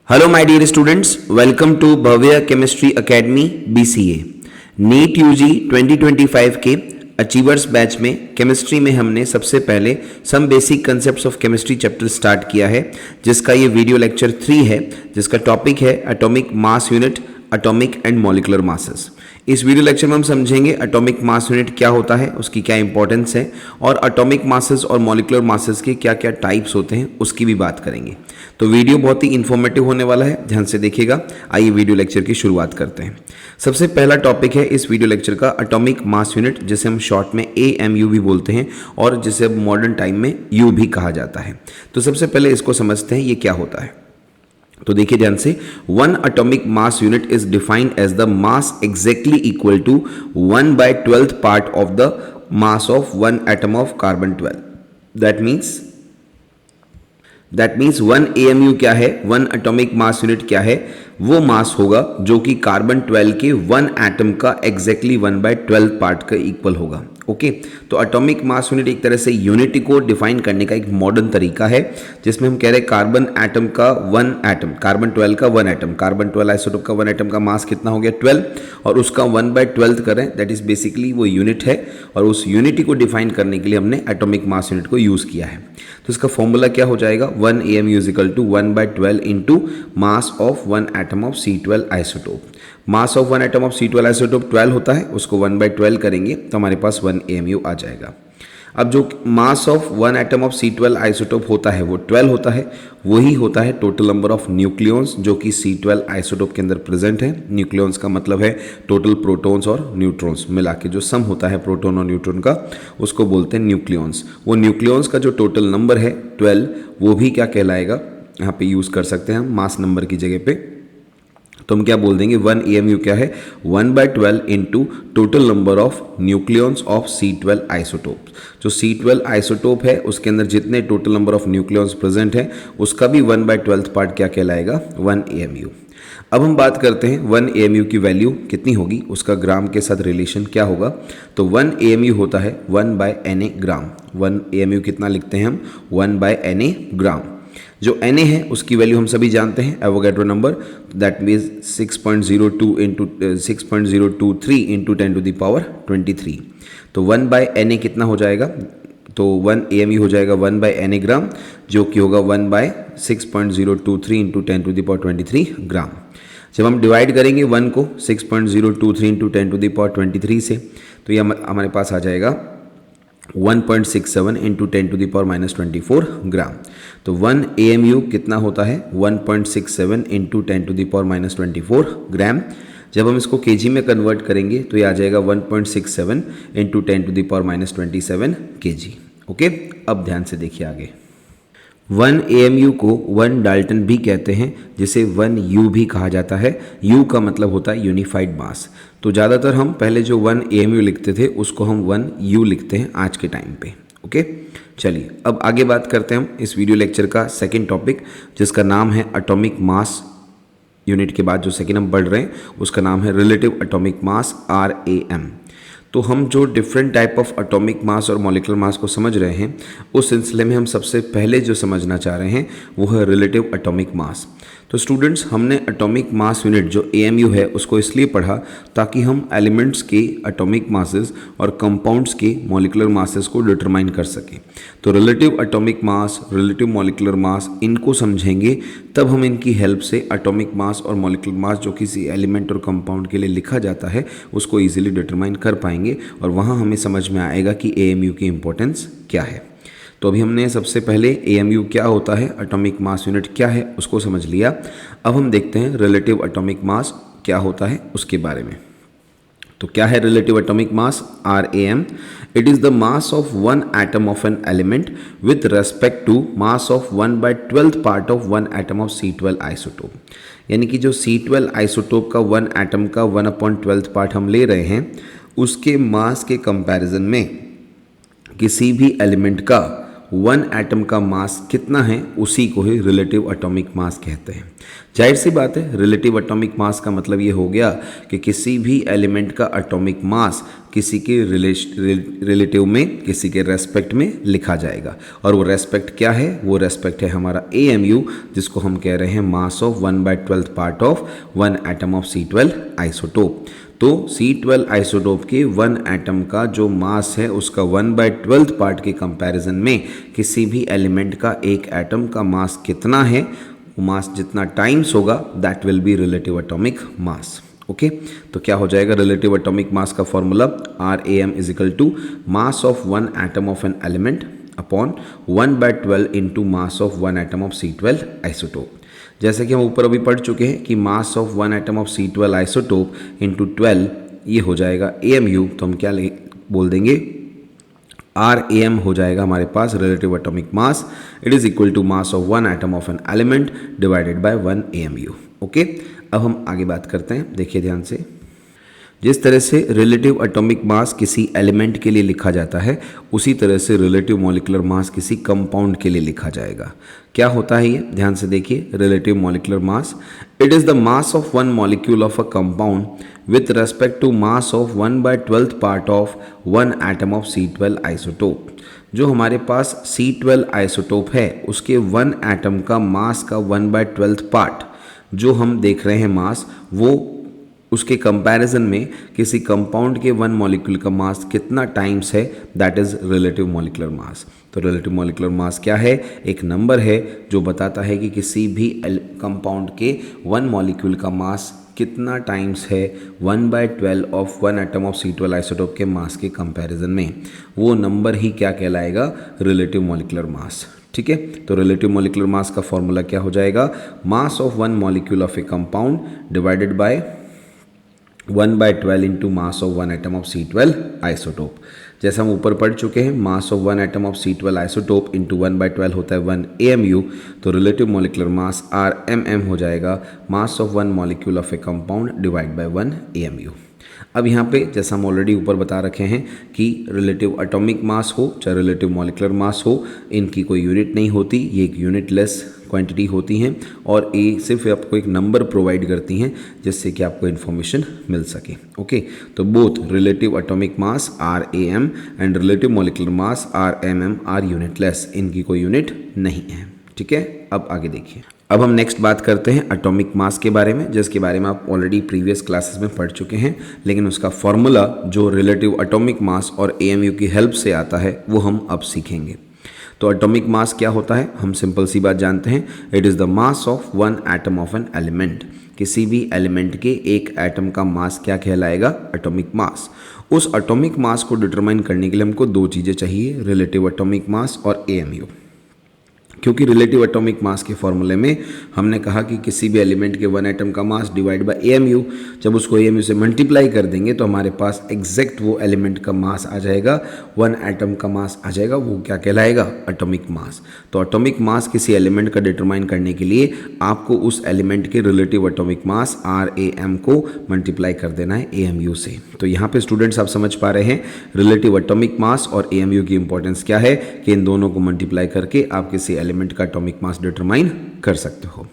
Hello my dear students, welcome to Bhavya Chemistry Academy BCA। NEET UG 2025 के achievers batch में chemistry में हमने सबसे पहले some basic concepts of chemistry chapter start किया है, जिसका ये वीडियो लेक्चर 3 है, जिसका टॉपिक है atomic mass unit, atomic and molecular masses. इस वीडियो लेक्चर में हम समझेंगे एटॉमिक मास यूनिट क्या होता है, उसकी क्या इंपॉर्टेंस है, और एटॉमिक मासेस और मॉलिक्यूलर मासेस के क्या क्या टाइप्स होते हैं उसकी भी बात करेंगे। तो वीडियो बहुत ही इन्फॉर्मेटिव होने वाला है, ध्यान से देखिएगा। आइए वीडियो लेक्चर की शुरुआत करते हैं। सबसे पहला टॉपिक है इस वीडियो लेक्चर का एटॉमिक मास यूनिट, जिसे हम शॉर्ट में AMU भी बोलते हैं और जिसे अब मॉडर्न टाइम में U भी कहा जाता है। तो सबसे पहले इसको समझते हैं ये क्या होता है। तो देखिए ध्यान से, one atomic mass unit is defined as the mass exactly equal to 1/12th part of the mass of one atom of carbon 12। That means 1 AMU क्या है, वन एटॉमिक मास यूनिट क्या है, वो मास होगा जो कि कार्बन 12 के वन एटम का एग्जैक्टली 1/12 पार्ट का इक्वल होगा। ओके, तो एटॉमिक मास यूनिट एक तरह से यूनिटी को डिफाइन करने का एक मॉडर्न तरीका है, जिसमें हम कह रहे हैं कार्बन एटम का वन एटम, कार्बन 12 का वन एटम, कार्बन 12 आइसोटोप का वन एटम का मास कितना हो गया 12, और उसका 1/12 करें, दैट इज बेसिकली वो यूनिट है, और उस यूनिटी को डिफाइन करने के लिए हमने एटॉमिक मास यूनिट को यूज किया है। तो इसका फॉर्मूला क्या हो जाएगा, 1 AMU is equal to 1/12 into mass of one atom of C12 isotope. Mass of one atom of C12 isotope 12 होता है, उसको 1/12 करेंगे तो हमारे पास 1 AMU आ जाएगा। अब जो मास of one atom of C12 isotope होता है वो 12 होता है, वही होता है टोटल नंबर ऑफ न्यूक्लियॉन्स जो कि C12 आइसोटोप के अंदर प्रेजेंट है। न्यूक्लियॉन्स का मतलब है टोटल प्रोटॉन्स और न्यूट्रॉन्स मिला के जो सम होता है प्रोटॉन और न्यूट्रॉन का, उसको बोलते हैं न्यूक्लियॉन्स। वो न्यूक्लियॉन्स का जो टोटल नंबर है 12, वो भी क्या कहलाएगा, यहाँ पे यूज़ कर सकते हैं हम मास नंबर की जगह पे। तो हम क्या बोल देंगे, 1 AMU क्या है, 1/12 into total number of nucleons of C12 isotope. जो C12 आइसोटोप है उसके अंदर जितने total number of nucleons present है उसका भी 1/12 पार्ट क्या कहलाएगा, 1 AMU। अब हम बात करते हैं 1 AMU की वैल्यू कितनी होगी, उसका ग्राम के साथ रिलेशन क्या होगा। तो 1 AMU होता है 1/Na ग्राम। 1 AMU कितना लिखते हैं हम, 1/Na ग्राम। जो Na है उसकी वैल्यू हम सभी जानते हैं, Avogadro number, that means 6.023 into 10⁻23। तो 1/Na कितना हो जाएगा, तो 1 AMU हो जाएगा 1/Na ग्राम, जो कि होगा 1/6.023 इंटू 10⁻23 ग्राम। जब हम डिवाइड करेंगे 1 को 6.023 इंटू 10⁻23 से, तो ये हमारे पास आ जाएगा 1.67 इंटू 10⁻24 ग्राम। तो 1 AMU कितना होता है, 1.67 इंटू 10⁻24 ग्राम। जब हम इसको केजी में कन्वर्ट करेंगे तो ये आ जाएगा 1.67 इंटू 10⁻27 kg। ओके, अब ध्यान से देखिए आगे। 1 AMU को 1 डाल्टन भी कहते हैं, जिसे 1 U भी कहा जाता है। U का मतलब होता है यूनिफाइड मास। तो ज़्यादातर हम पहले जो 1 AMU लिखते थे उसको हम 1 U लिखते हैं आज के टाइम पे। ओके, चलिए अब आगे बात करते हैं हम इस वीडियो लेक्चर का सेकंड टॉपिक, जिसका नाम है एटॉमिक मास यूनिट। के बाद जो सेकंड हम पढ़ रहे हैं उसका नाम है रिलेटिव एटॉमिक मास, RAM। तो हम जो different type of atomic mass और मॉलिक्यूलर मास को समझ रहे हैं, उस सिलसिले में हम सबसे पहले जो समझना चाह रहे हैं वो है रिलेटिव एटॉमिक मास। तो स्टूडेंट्स, हमने एटॉमिक मास यूनिट जो AMU है उसको इसलिए पढ़ा ताकि हम एलिमेंट्स के एटॉमिक मासेस और कंपाउंड्स के मॉलिक्यूलर मासेस को डिटरमाइन कर सकें। तो रिलेटिव एटॉमिक मास, रिलेटिव मॉलिक्यूलर मास, इनको समझेंगे तब हम इनकी हेल्प से एटॉमिक मास और मॉलिक्यूलर मास जो किसी एलिमेंट और कंपाउंड के लिए लिखा जाता है उसको ईजिली डिटरमाइन कर पाएंगे, और वहाँ हमें समझ में आएगा कि AMU की इम्पोर्टेंस क्या है। तो अभी हमने सबसे पहले AMU क्या होता है, एटॉमिक मास यूनिट क्या है, उसको समझ लिया। अब हम देखते हैं रिलेटिव एटॉमिक मास क्या होता है उसके बारे में। तो क्या है relative atomic mass, RAM? It is the mass of one atom of an element with respect to mass of 1/12th part of one atom of C12 isotope. यानी कि जो C12 आइसोटोप का वन एटम का 1/12th part हम ले रहे हैं, उसके मास के कंपैरिजन में किसी भी एलिमेंट का वन एटम का मास कितना है उसी को ही रिलेटिव एटॉमिक मास कहते हैं। जाहिर सी बात है, रिलेटिव एटॉमिक मास का मतलब ये हो गया कि किसी भी एलिमेंट का एटॉमिक मास किसी के रिलेटिव में, किसी के रेस्पेक्ट में लिखा जाएगा। और वो रेस्पेक्ट क्या है? वो रेस्पेक्ट है हमारा AMU, जिसको हम कह रहे हैं मास of 1/12 part of one atom of C12 isotope. तो C12 आइसोटोप के वन एटम का जो मास है उसका 1/12 पार्ट के कंपैरिजन में किसी भी एलिमेंट का एक एटम का मास कितना है, मास जितना टाइम्स होगा, that will be relative atomic mass. Okay, तो क्या हो जाएगा रिलेटिव एटॉमिक मास का formula? RAM is equal to mass of one atom of an element upon 1/12 into mass of one atom of C12 isotope. जैसे कि हम ऊपर अभी पढ़ चुके हैं कि mass of one atom of C12 isotope into 12 ये हो जाएगा AMU, तो हम क्या बोल देंगे? RAM हो जाएगा हमारे पास relative atomic mass, it is equal to mass of one atom of an element divided by 1 AMU। Okay, अब हम आगे बात करते हैं, देखिए ध्यान से। जिस तरह से रिलेटिव एटॉमिक मास किसी एलिमेंट के लिए लिखा जाता है, उसी तरह से रिलेटिव मॉलिक्यूलर मास किसी कंपाउंड के लिए लिखा जाएगा। क्या होता है ये? ध्यान से देखिए। Relative molecular mass, it is the mass of one molecule of a compound with respect to mass of 1/12 part of one atom of C12 isotope. जो हमारे पास C12 आइसोटोप है उसके वन एटम का मास का 1/12 पार्ट जो हम देख रहे हैं मास, वो उसके कंपैरिजन में किसी कंपाउंड के वन मॉलिक्यूल का मास कितना टाइम्स है, दैट इज रिलेटिव मॉलिक्यूलर मास। तो रिलेटिव मॉलिक्यूलर मास क्या है? एक नंबर है जो बताता है कि किसी भी कंपाउंड के वन मॉलिक्यूल का मास कितना टाइम्स है 1/12 of one atom of C12 isotope के मास के कंपैरिजन में। वो नंबर ही क्या कहलाएगा? Relative molecular mass. ठीक है, तो रिलेटिव मॉलिक्यूलर मास का फॉर्मूला क्या हो जाएगा? मास of one molecule of a compound divided by 1/12 into mass of one atom of C12 isotope. जैसे हम ऊपर पढ़ चुके हैं, मास of one atom of C12 isotope into 1/12 होता है 1 AMU, तो रिलेटिव मॉलिक्यूलर मास RMM हो जाएगा मास of one molecule of a compound divide by 1 AMU। अब यहाँ पे जैसा हम ऑलरेडी ऊपर बता रखे हैं कि रिलेटिव एटॉमिक मास हो चाहे रिलेटिव मॉलिक्यूलर मास हो, इनकी कोई यूनिट नहीं होती, ये एक यूनिटलेस क्वांटिटी होती हैं और ये सिर्फ आपको एक नंबर प्रोवाइड करती हैं जिससे कि आपको इन्फॉर्मेशन मिल सके। ओके, तो both relative atomic mass RAM and relative molecular mass RMM are unitless, इनकी कोई यूनिट नहीं है। ठीक है, अब आगे देखिए। अब हम नेक्स्ट बात करते हैं एटॉमिक मास के बारे में, जिसके बारे में आप ऑलरेडी प्रीवियस क्लासेस में पढ़ चुके हैं, लेकिन उसका फॉर्मूला जो रिलेटिव एटॉमिक मास और AMU की हेल्प से आता है वो हम अब सीखेंगे। तो एटॉमिक मास क्या होता है? हम सिंपल सी बात जानते हैं, it is the mass of one atom of an element. किसी भी एलिमेंट के एक एटम का मास क्या कहलाएगा? Atomic mass. उस एटॉमिक मास को डिटरमाइन करने के लिए हमको दो चीज़ें चाहिए, रिलेटिव एटॉमिक मास और AMU। क्योंकि रिलेटिव एटॉमिक मास के फॉर्मूले में हमने कहा कि किसी भी एलिमेंट के वन एटम का मास डिवाइड बाय AMU, जब उसको AMU से मल्टीप्लाई कर देंगे तो हमारे पास एग्जैक्ट वो एलिमेंट का मास आ जाएगा, वन एटम का मास आ जाएगा, वो क्या कहलाएगा? Atomic mass. तो एटॉमिक मास किसी एलिमेंट का डिटरमाइन करने के लिए आपको उस एलिमेंट के रिलेटिव एटॉमिक मास RAM को मल्टीप्लाई कर देना है AMU से। तो यहाँ पे स्टूडेंट्स आप समझ पा रहे हैं रिलेटिव एटॉमिक मास और AMU की इंपॉर्टेंस क्या है कि इन दोनों को मल्टीप्लाई करके आप किसी एलिमेंट का एटॉमिक मास डिटरमाइन कर सकते हो।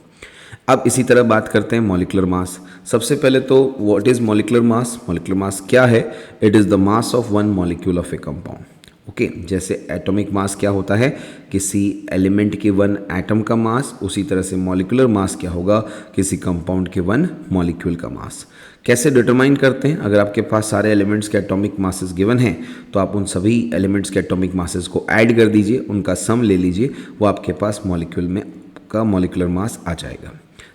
अब इसी तरह बात करते हैं मॉलिक्यूलर मास। सबसे पहले तो what is molecular mass? Molecular mass क्या है? It is the mass of one molecule of a compound. Okay, जैसे एटॉमिक मास क्या होता है? किसी एलिमेंट के वन एटम का मास, उसी तरह से मॉलिक्यूलर मास क्या होगा? किसी कंपाउंड के वन मॉलिक्यूल का मास। कैसे डिटरमाइन करते हैं? अगर आपके पास सारे एलिमेंट्स के एटॉमिक मासेस गिवन हैं तो आप उन सभी एलिमेंट्स के एटॉमिक मासेस को ऐड कर दीजिए, उनका सम ले लीजिए, वो आपके पास मॉलिक्यूल में का मॉलिक्यूलर मास आ जाएगा।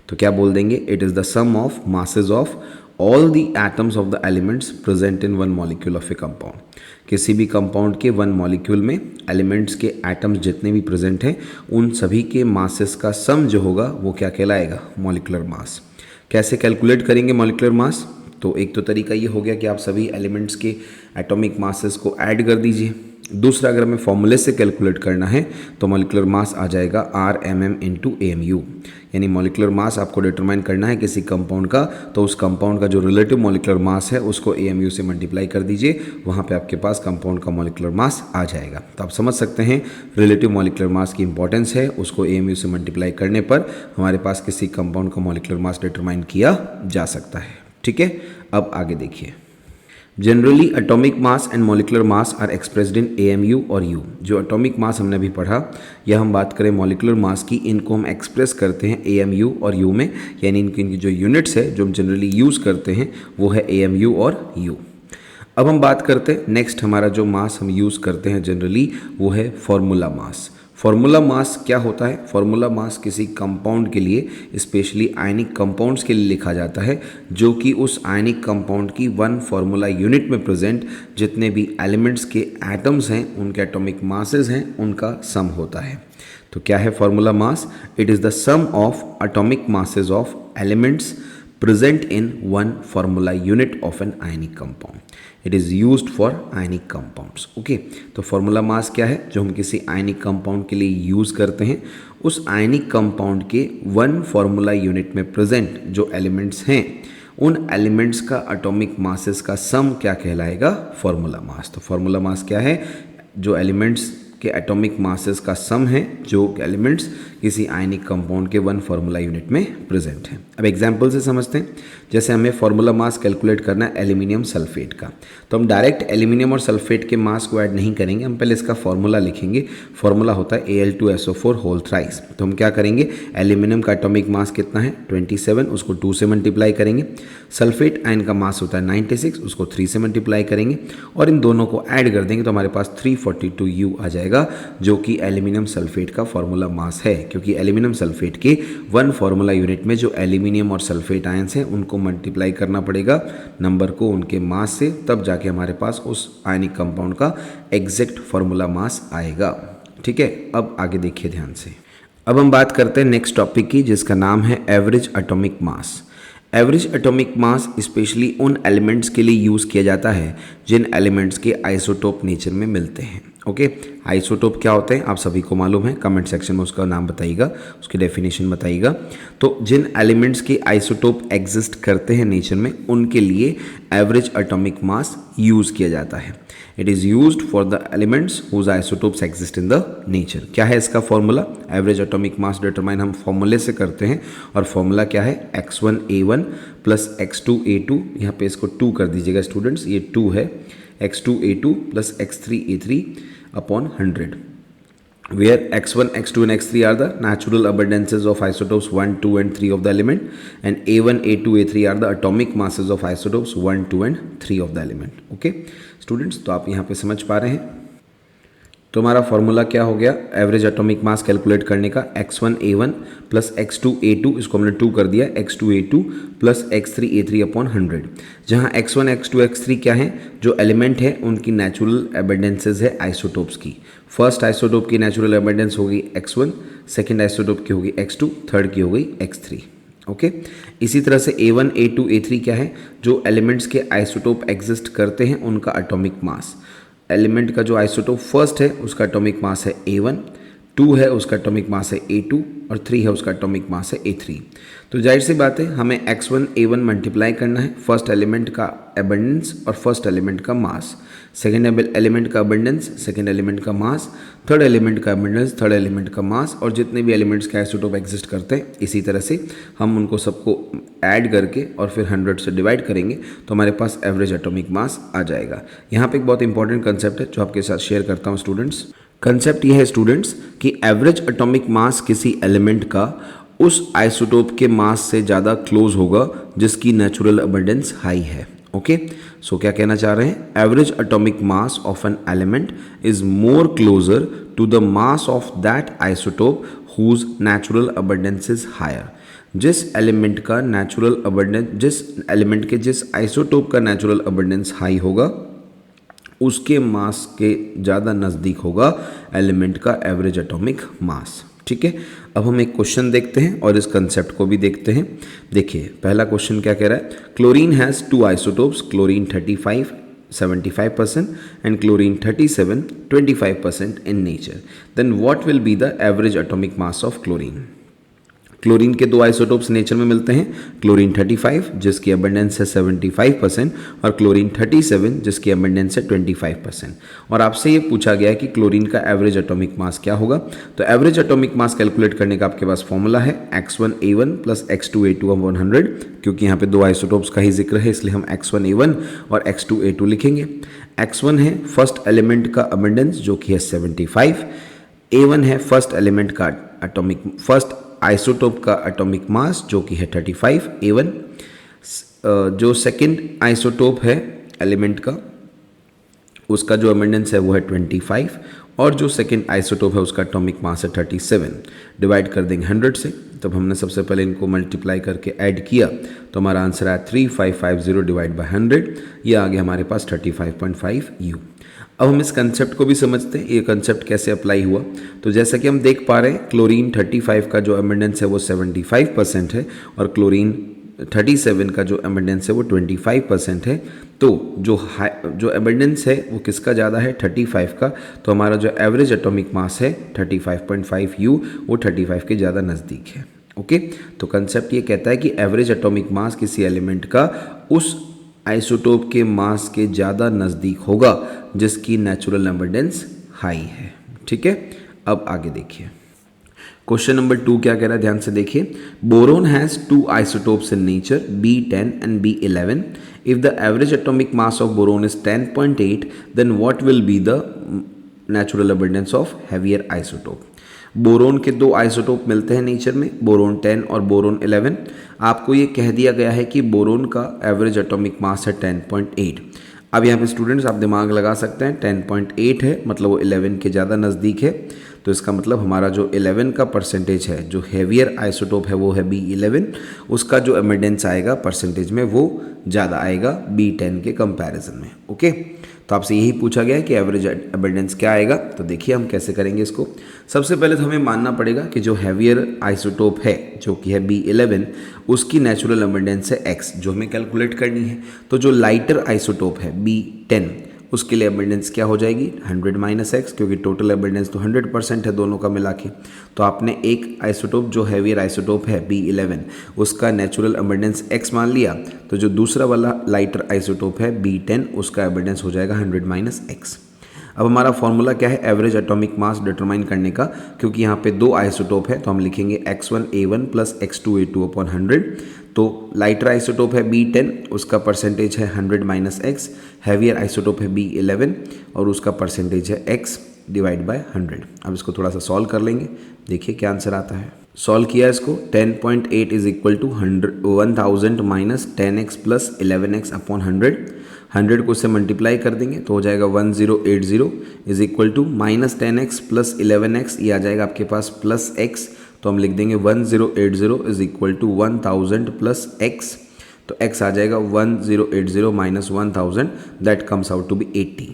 तो क्या बोल देंगे? It is the sum of masses of all the atoms of the elements present in one molecule of a compound. किसी भी कंपाउंड के वन मॉलिक्यूल में एलिमेंट्स के एटम्स जितने भी प्रेजेंट हैं उन सभी के मासेस का सम जो होगा वो क्या कहलाएगा? Molecular mass. कैसे कैलकुलेट करेंगे मॉलिक्यूलर मास? तो एक तो तरीका ये हो गया कि आप सभी एलिमेंट्स के एटॉमिक मासेस को ऐड कर दीजिए, दूसरा अगर हमें फॉर्मूले से कैलकुलेट करना है तो मॉलिक्यूलर मास आ जाएगा RMM इंटू AMU, यानी मॉलिक्यूलर मास आपको डिटरमाइन करना है किसी कंपाउंड का, तो उस कंपाउंड का जो रिलेटिव मॉलिक्यूलर मास है उसको AMU से मल्टीप्लाई कर दीजिए, वहाँ पे आपके पास कंपाउंड का मॉलिक्यूलर मास आ जाएगा। तो आप समझ सकते हैं रिलेटिव मॉलिक्यूलर मास की इंपॉर्टेंस है, उसको AMU से मल्टीप्लाई करने पर हमारे पास किसी कंपाउंड का मॉलिक्यूलर मास डिटरमाइन किया जा सकता है। ठीक है, अब आगे देखिए। Generally atomic mass and molecular mass are expressed in AMU और U। जो एटॉमिक मास हमने अभी पढ़ा, या हम बात करें मॉलिक्यूलर मास की, इनको हम एक्सप्रेस करते हैं AMU और U में, यानी इनकी जो यूनिट्स है जो हम जनरली यूज़ करते हैं वो है AMU और U। अब हम बात करते हैं नेक्स्ट, हमारा जो मास हम यूज़ करते हैं जनरली वो है फॉर्मूला मास। फॉर्मूला मास क्या होता है? फॉर्मूला मास किसी कंपाउंड के लिए, स्पेशली आयनिक कंपाउंड्स के लिए लिखा जाता है, जो कि उस आयनिक कंपाउंड की वन फॉर्मूला यूनिट में प्रेजेंट जितने भी एलिमेंट्स के एटम्स हैं, उनके एटॉमिक मासेस हैं, उनका सम होता है। तो क्या है formula mass? It is the sum of atomic masses of elements present in one formula unit of an ionic compound. It is used for ionic compounds. Okay, तो फॉर्मूला मास क्या है? जो हम किसी आयनिक कंपाउंड के लिए use करते हैं, उस आयनिक कंपाउंड के वन फॉर्मूला यूनिट में प्रेजेंट जो एलिमेंट्स हैं, उन एलिमेंट्स का एटॉमिक मासेस का सम क्या कहलाएगा? Formula mass. तो फॉर्मूला मास क्या है? जो एलिमेंट्स के एटॉमिक मासेस का सम है, जो एलिमेंट्स किसी आयनिक कंपाउंड के वन फार्मूला यूनिट में प्रेजेंट है। अब एग्जांपल से समझते हैं। जैसे हमें फार्मूला मास कैलकुलेट करना है एल्यूमिनियम सल्फेट का, तो हम डायरेक्ट एल्यूमिनियम और सल्फेट के मास को ऐड नहीं करेंगे, हम पहले इसका फार्मूला लिखेंगे। फार्मूला होता है Al2SO4 होल थ्राइस। तो हम क्या करेंगे? एल्यूमिनियम का एटॉमिक मास कितना है? 27, उसको 2 से मल्टीप्लाई करेंगे। सल्फेट आयन का मास होता है 96, उसको 3 से मल्टीप्लाई करेंगे, और इन दोनों को ऐड कर देंगे तो हमारे पास 342U आ जाएगा, जो कि एल्यूमिनियम सल्फेट का फार्मूला मास है। क्योंकि एल्यूमिनियम सल्फेट के वन फार्मूला यूनिट में जो एल्यूमिनियम और सल्फेट आयंस हैं, उनको मल्टीप्लाई करना पड़ेगा नंबर को उनके मास से, तब जाके हमारे पास उस आयनिक कंपाउंड का एग्जैक्ट फार्मूला मास आएगा। ठीक है, अब आगे देखिए ध्यान से। अब हम बात करते हैं नेक्स्ट टॉपिक की, जिसका नाम है एवरेज एटॉमिक मास। एवरेज एटॉमिक मास स्पेशली उन एलिमेंट्स के लिए यूज़ किया जाता है जिन एलिमेंट्स के आइसोटोप नेचर में मिलते हैं। ओके, आइसोटोप क्या होते हैं आप सभी को मालूम है, कमेंट सेक्शन में उसका नाम बताइएगा, उसकी डेफिनेशन बताइएगा। तो जिन एलिमेंट्स के आइसोटोप एग्जिस्ट करते हैं नेचर में, उनके लिए एवरेज एटॉमिक मास यूज़ किया जाता है। It is used for the elements whose isotopes exist in the nature. क्या है इसका formula? Average atomic mass determine हम फॉर्मूले से करते हैं, और फॉर्मूला क्या है? x1a1 प्लस x2a2, यहाँ पे इसको 2 कर दीजिएगा स्टूडेंट्स, ये 2 है, x2a2 plus x3a3 upon 100, where x1, x2 and x3 are the natural abundances of isotopes 1, 2 and 3 of the element, and a1, a2, a3 are the atomic masses of isotopes 1, 2 and 3 of the element. Okay students, तो आप यहाँ पे समझ पा रहे हैं। तो हमारा फॉर्मूला क्या हो गया एवरेज एटॉमिक मास कैलकुलेट करने का? x1a1 प्लस x2a2, इसको हमने 2 कर दिया, x2a2 प्लस x3a3 अपॉन 100, जहाँ x1, x2, x3 क्या है? जो एलिमेंट है उनकी नेचुरल एबंडेंसेस है आइसोटोप्स की। फर्स्ट आइसोटोप की नेचुरल एबंडेंस होगी x1, सेकेंड आइसोटोप की होगी x2, थर्ड की हो गई x3। ओके, इसी तरह से a1, a2, a3 क्या है? जो एलिमेंट्स के आइसोटोप एग्जिस्ट करते हैं उनका एटॉमिक मास। एलिमेंट का जो आइसोटोप फर्स्ट है उसका एटॉमिक मास है a1, 2 है उसका एटॉमिक मास है a2, और 3 है उसका एटॉमिक मास है a3। तो जाहिर सी बात है हमें x1 a1 मल्टीप्लाई करना है, फर्स्ट एलिमेंट का एबंडेंस और फर्स्ट एलिमेंट का मास, सेकेंड एलिमेंट का एबंडेंस, सेकेंड एलिमेंट का मास, थर्ड एलिमेंट का एबंडेंस, थर्ड एलिमेंट का मास, और जितने भी एलिमेंट्स के आइसोटोप एग्जिस्ट करते हैं, इसी तरह से हम उनको सबको ऐड करके और फिर 100 से डिवाइड करेंगे तो हमारे पास एवरेज एटॉमिक मास आ जाएगा। यहाँ पे एक बहुत इंपॉर्टेंट कंसेप्ट है जो आपके साथ शेयर करता हूँ स्टूडेंट्स। कंसेप्ट ये है स्टूडेंट्स कि एवरेज एटॉमिक मास किसी एलिमेंट का उस आइसोटोप के मास से ज़्यादा क्लोज होगा जिसकी नेचुरल अबंडेंस हाई है। ओके, सो क्या कहना चाह रहे हैं? Average atomic mass of an element is more closer to the mass of that isotope whose natural abundance is higher. जिस एलिमेंट का नेचुरल अबंडेंस, जिस एलिमेंट के जिस आइसोटोप का नेचुरल अबंडेंस हाई होगा, उसके मास के ज़्यादा नज़दीक होगा एलिमेंट का एवरेज एटॉमिक मास। ठीक है, अब हम एक क्वेश्चन देखते हैं और इस कंसेप्ट को भी देखते हैं। देखिए पहला क्वेश्चन क्या कह रहा है? Chlorine has 2 isotopes, chlorine 35 75% and chlorine 37, 25% in nature. Then what will be the average atomic mass of chlorine? Chlorine के दो आइसोटोप्स नेचर में मिलते हैं, क्लोरीन 35 जिसकी अबंडेंस है 75% और क्लोरीन 37 जिसकी अबंडेंस है 25%। और आपसे ये पूछा गया है कि क्लोरीन का एवरेज एटॉमिक मास क्या होगा। तो एवरेज एटॉमिक मास कैलकुलेट करने का आपके पास फॉर्मूला है x1a1 प्लस x2a2/100। क्योंकि यहाँ पे दो आइसोटोप्स का ही जिक्र है इसलिए हम x1a1 और x2a2 लिखेंगे। x1 है फर्स्ट एलिमेंट का अबंडेंस जो कि है 75, a1 है फर्स्ट एलिमेंट का फर्स्ट आइसोटोप का एटॉमिक मास जो कि है 35 A1। जो सेकंड आइसोटोप है एलिमेंट का उसका जो अबंडेंस है वो है 25 और जो सेकंड आइसोटोप है उसका एटॉमिक मास है 37। डिवाइड कर देंगे 100 से। तब हमने सबसे पहले इनको मल्टीप्लाई करके ऐड किया तो हमारा आंसर आया 3550 डिवाइड बाय 100। ये आ गया हमारे पास 35.5 U। अब हम इस कंसेप्ट को भी समझते हैं, ये कंसेप्ट कैसे अप्लाई हुआ। तो जैसा कि हम देख पा रहे हैं क्लोरीन 35 का जो अबंडेंस है वो 75% है और क्लोरीन 37 का जो अबंडेंस है वो 25% है। तो जो अबंडेंस है वो किसका ज़्यादा है, 35 का। तो हमारा जो एवरेज एटॉमिक मास है 35.5 U वो 35 के ज़्यादा नज़दीक है। ओके, तो कंसेप्ट ये कहता है कि एवरेज एटॉमिक मास किसी एलिमेंट का उस आइसोटोप के मास के ज़्यादा नज़दीक होगा जिसकी नेचुरल अबंडेंस हाई है। ठीक है, अब आगे देखिए क्वेश्चन नंबर 2 क्या कह रहा है, ध्यान से देखिए। Boron has 2 isotopes in nature B10 and B11। If the average atomic mass of boron is 10.8 then what will be the natural abundance of heavier isotope. Boron के दो आइसोटोप मिलते हैं नेचर में, बोरोन 10 और बोरोन 11। आपको ये कह दिया गया है कि बोरोन का एवरेज एटॉमिक मास है 10.8। अब यहाँ पे स्टूडेंट्स आप दिमाग लगा सकते हैं, 10.8 है मतलब वो 11 के ज़्यादा नज़दीक है। तो इसका मतलब हमारा जो 11 का परसेंटेज है, जो हैवियर आइसोटोप है वो है B11, उसका जो अबंडेंस आएगा परसेंटेज में वो ज़्यादा आएगा B10 के कंपैरिजन में। ओके, तो आपसे यही पूछा गया है कि एवरेज अबंडेंस क्या आएगा। तो देखिए हम कैसे करेंगे इसको। सबसे पहले तो हमें मानना पड़ेगा कि जो हैवियर आइसोटोप है जो कि है B11 उसकी नेचुरल अबंडेंस है X जो हमें कैलकुलेट करनी है। तो जो लाइटर आइसोटोप है B10 उसके लिए अबंडेंस क्या हो जाएगी 100 माइनस एक्स, क्योंकि टोटल अबंडेंस तो 100% है दोनों का मिला के। तो आपने एक आइसोटोप जो हैवियर आइसोटोप है B11 उसका नेचुरल अबंडेंस x मान लिया, तो जो दूसरा वाला लाइटर आइसोटोप है B10 उसका अबंडेंस हो जाएगा 100 माइनस एक्स। अब हमारा फॉर्मूला क्या है एवरेज एटॉमिक मास डिटरमाइन करने का, क्योंकि यहाँ पे दो आइसोटोप है तो हम लिखेंगे x1a1 प्लस x2a2/100। तो लाइटर आइसोटोप है B10 उसका परसेंटेज है 100 माइनस एक्स, हैवियर आइसोटोप है B11 और उसका परसेंटेज है x डिवाइड बाय 100। अब इसको थोड़ा सा सॉल्व कर लेंगे, देखिए क्या आंसर आता है। सॉल्व किया इसको, 10.8 is equal to 1000 minus 10x plus 11x/100। 100 को उससे मल्टीप्लाई कर देंगे तो हो जाएगा 1080 is equal to minus 10x plus 11x, ये आ जाएगा आपके पास प्लस x। तो हम लिख देंगे 1080 is equal to 1000 plus x। तो x आ जाएगा 1080 minus 1000, that comes out to be 80।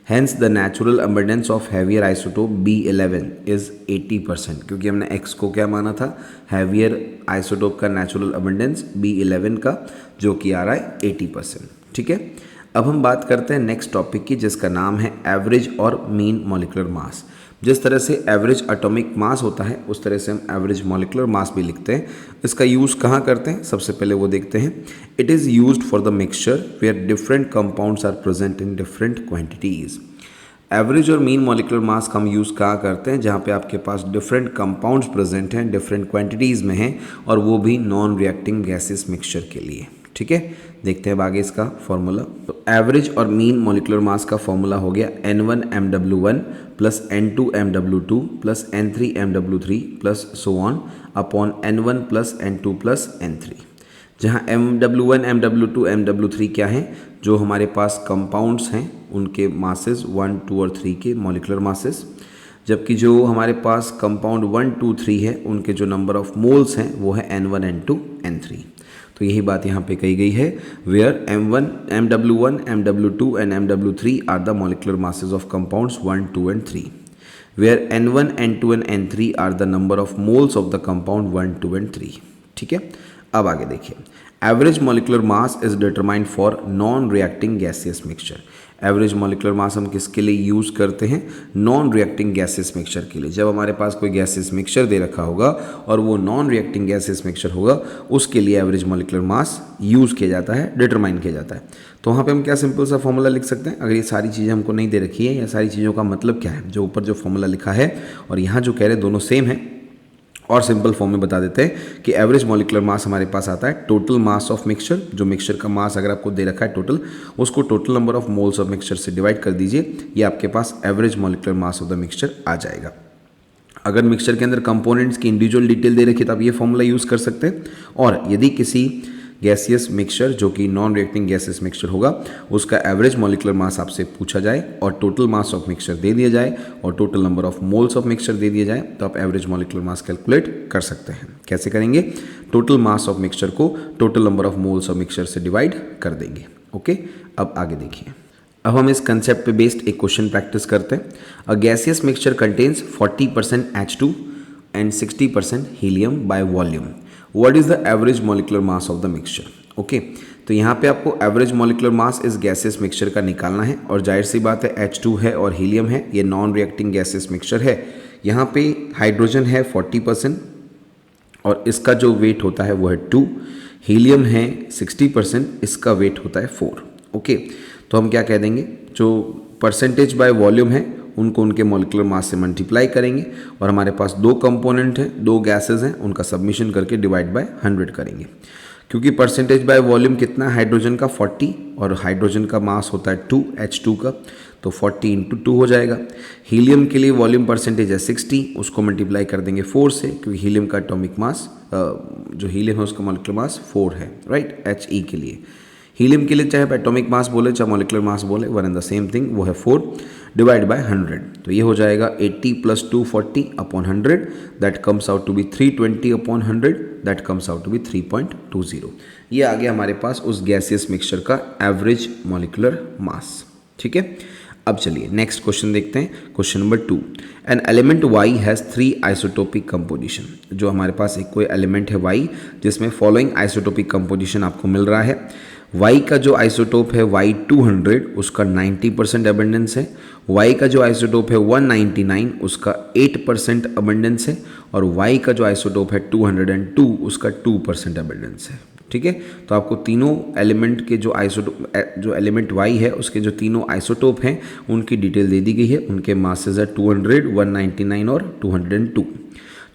Hence the natural abundance of heavier isotope B11 is 80%, क्योंकि हमने x को क्या माना था heavier isotope का natural abundance B11 का, जो कि आ रहा है 80%। ठीक है, अब हम बात करते हैं नेक्स्ट टॉपिक की जिसका नाम है एवरेज और मीन मॉलिक्यूलर मास। जिस तरह से एवरेज एटॉमिक मास होता है उस तरह से हम एवरेज मॉलिक्यूलर मास भी लिखते हैं। इसका यूज़ कहाँ करते हैं, सबसे पहले वो देखते हैं। It is used for the mixture where different compounds are present in different quantities. Average और मीन मॉलिक्यूलर मास का हम यूज़ कहाँ करते हैं, जहाँ पे आपके पास डिफरेंट कंपाउंड्स प्रेजेंट हैं, डिफरेंट क्वांटिटीज़ में हैं, और वो भी नॉन रिएक्टिंग गैसेस मिक्सचर के लिए। ठीक है, देखते हैं अब आगे इसका फॉर्मूला। तो एवरेज और मीन मॉलिक्यूलर मास का फॉर्मूला हो गया N1 plus N2 MW2 plus N3 MW3 plus so on upon N1 plus N2 plus N3, जहाँ MW1 MW2 MW3 क्या है, जो हमारे पास कंपाउंड्स हैं उनके मासेस 1 2 और 3 के मॉलिक्यूलर मासेस, जबकि जो हमारे पास कंपाउंड 1 2 3 है उनके जो नंबर ऑफ मोल्स हैं वो है N1 N2 N3। तो यही बात यहाँ पे कही गई है, where MW1 MW2 and MW3 are the molecular masses of compounds 1 2 and 3, where N1 N2 and N3 are the number of moles of the compound 1 2 and 3। ठीक है, अब आगे देखिए। Average molecular mass is determined for non reacting gaseous mixture. Average molecular mass हम किसके लिए use करते हैं? नॉन रिएक्टिंग गैसेस मिक्सचर के लिए। जब हमारे पास कोई गैसेस मिक्सचर दे रखा होगा और वो नॉन रिएक्टिंग गैसेस मिक्सचर होगा, उसके लिए एवरेज मॉलिक्यूलर मास यूज़ किया जाता है, डिटरमाइन किया जाता है। तो वहाँ पे हम क्या सिंपल सा फॉर्मूला लिख सकते हैं? अगर ये सारी चीज़ें हमको नहीं दे रखी है, या सारी चीज़ों का मतलब क्या है, जो ऊपर जो फॉर्मूला लिखा है और यहाँ जो कह रहे दोनों सेम है, और सिंपल फॉर्म में बता देते हैं कि एवरेज मॉलिक्यूलर मास हमारे पास आता है टोटल मास ऑफ मिक्सचर। जो मिक्सचर का मास अगर आपको दे रखा है टोटल, उसको total number of moles of mixture से डिवाइड कर दीजिए, ये आपके पास average molecular mass of the mixture आ जाएगा। अगर मिक्सचर के अंदर कंपोनेंट्स की इंडिविजुअल डिटेल दे रखी है तो आप ये फॉर्मूला यूज़ कर सकते हैं। और यदि किसी गैसियस मिक्सचर जो कि नॉन रिएक्टिंग गैसियस मिक्सचर होगा, उसका एवरेज मॉलिक्यूलर मास आपसे पूछा जाए और टोटल मास ऑफ मिक्सचर दे दिया जाए और total number of moles of mixture दे दिया जाए, तो आप एवरेज मॉलिक्यूलर मास कैलकुलेट कर सकते हैं। कैसे करेंगे? टोटल मास ऑफ मिक्सचर को total number of moles of mixture से डिवाइड कर देंगे। ओके, अब आगे देखिए। अब हम इस कंसेप्ट पे बेस्ड एक क्वेश्चन प्रैक्टिस करते हैं। अ gaseous mixture contains 40% H2 and 60% helium by volume. What is the average molecular mass of the mixture? Okay, तो यहाँ पे आपको एवरेज मॉलिक्यूलर मास इस गैसियस मिक्सचर का निकालना है। और जाहिर सी बात है, H2 है और हीलियम है, ये नॉन रिएक्टिंग गैसियस मिक्सचर है। यहाँ पे हाइड्रोजन है 40% और इसका जो वेट होता है वो है 2, हीलियम है 60%, इसका वेट होता है 4। ओके, तो हम क्या कह देंगे, जो परसेंटेज बाय वॉल्यूम है उनको उनके मॉलिक्यूलर मास से मल्टीप्लाई करेंगे और हमारे पास दो कंपोनेंट हैं, दो गैसेस हैं, उनका सबमिशन करके डिवाइड बाय 100 करेंगे। क्योंकि परसेंटेज बाय वॉल्यूम कितना है हाइड्रोजन का 40 और हाइड्रोजन का मास होता है 2 H2 का, तो 40 × 2 हो जाएगा। हीलियम के लिए वॉल्यूम परसेंटेज है 60, उसको मल्टीप्लाई कर देंगे 4 से, क्योंकि हीलियम का एटॉमिक मास जो हीलियम है उसका मॉलिक्यूलर मास 4 है, राइट। He के लिए, हीलियम के लिए चाहे एटॉमिक मास बोले चाहे मॉलिक्यूलर मास बोले, one and the same thing, वो है 4 डिवाइड बाय 100। तो ये हो जाएगा 80 + 240 upon 100, that comes out to be 320 upon 100, that comes out to be 3.20। ये आ गया हमारे पास उस गैसियस मिक्सचर का एवरेज मॉलिक्यूलर मास। ठीक है, अब चलिए नेक्स्ट क्वेश्चन देखते हैं। Question number 2, an element Y has 3 isotopic composition. जो हमारे पास एक कोई एलिमेंट है Y जिसमें फॉलोइंग आइसोटोपिक कंपोजिशन आपको मिल रहा है। Y का जो आइसोटोप है Y200, उसका 90% अबंडेंस है। Y का जो आइसोटोप है 199, उसका 8% अबंडेंस है। और Y का जो आइसोटोप है 202, उसका 2% अबंडेंस है। ठीक है, तो आपको तीनों एलिमेंट के जो एलिमेंट Y है उसके जो तीनों आइसोटोप हैं उनकी डिटेल दे दी गई है। उनके मासेस है 200, 199 और 202।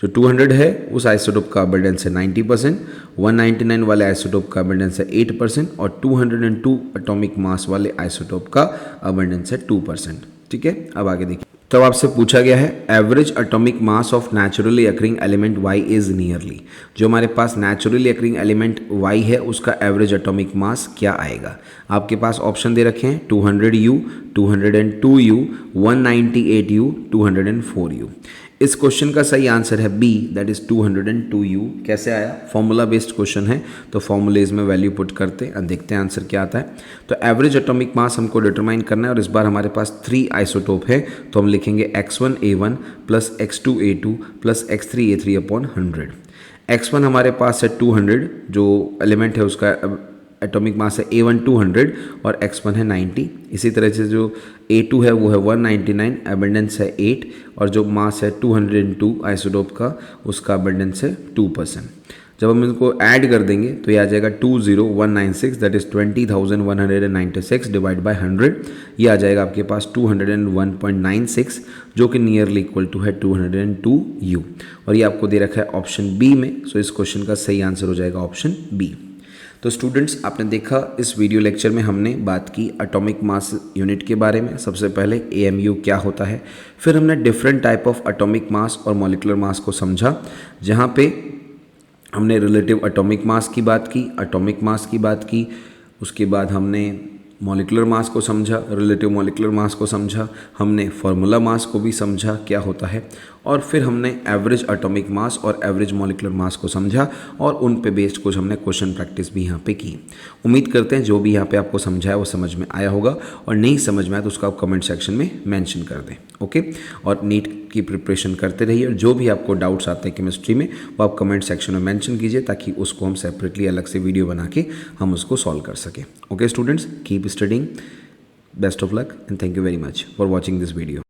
जो 200 है उस आइसोटोप का अबंडेंस है 90%, 199 वाले आइसोटोप का अबंडेंस है 8% और 202 एटॉमिक मास वाले आइसोटोप का अबंडेंस है 2%। ठीक है, अब आगे देखिए। तो आपसे पूछा गया है average atomic mass of naturally occurring element Y is nearly. जो हमारे पास नेचुरली अकरिंग एलिमेंट Y है उसका एवरेज एटॉमिक मास क्या आएगा? आपके पास ऑप्शन दे रखे हैं 200U, 202U, 198U, 204U। इस क्वेश्चन का सही आंसर है बी, दैट इज 202U। कैसे आया? फॉर्मूला बेस्ड क्वेश्चन है, तो फॉर्मूलेज में वैल्यू पुट करते हैं और देखते हैं आंसर क्या आता है। तो एवरेज एटॉमिक मास हमको डिटरमाइन करना है और इस बार हमारे पास 3 आइसोटोप है, तो हम लिखेंगे x1A1 + x2A2 + x3A3 upon 100। x1 हमारे पास है 200, जो एलिमेंट है उसका एटॉमिक मास है A1 200 और x1 है 90। इसी तरह से जो A2 है वो है 199, अबंडेंस है 8 और जो मास है 202 आइसोटोप का, उसका अबंडेंस है 2%। जब हम इनको ऐड कर देंगे तो ये आ जाएगा 20196, दैट इज 20,196 डिवाइड बाय 100। ये आ जाएगा आपके पास 201.96, जो कि नियरली इक्वल टू है 202U। और ये आपको दे रखा है ऑप्शन बी में, सो इस क्वेश्चन का सही आंसर हो जाएगा ऑप्शन बी। तो स्टूडेंट्स, आपने देखा इस वीडियो लेक्चर में हमने बात की एटॉमिक मास यूनिट के बारे में। सबसे पहले AMU क्या होता है, फिर हमने different type of atomic mass और मॉलिक्यूलर मास को समझा, जहाँ पे हमने रिलेटिव एटॉमिक मास की बात की, एटॉमिक मास की बात की, उसके बाद हमने मॉलिक्यूलर मास को समझा, रिलेटिव मॉलिक्यूलर मास को समझा, हमने फार्मूला मास को भी समझा क्या होता है, और फिर हमने एवरेज एटॉमिक मास और एवरेज मॉलिक्यूलर मास को समझा और उन पे बेस्ड कुछ हमने क्वेश्चन प्रैक्टिस भी यहाँ पे की। उम्मीद करते हैं जो भी यहाँ पे आपको समझाया वो समझ में आया होगा, और नहीं समझ में आया तो उसको आप कमेंट सेक्शन में मेंशन कर दें। ओके, और नीट की प्रिपरेशन करते रहिए, और जो भी आपको डाउट्स आते हैं केमिस्ट्री में वो आप कमेंट सेक्शन में मेंशन कीजिए, ताकि उसको हम सेपरेटली अलग से वीडियो बना के हम उसको सॉल्व कर सकें। Okay students, keep studying, best of luck and thank you very much for watching this video.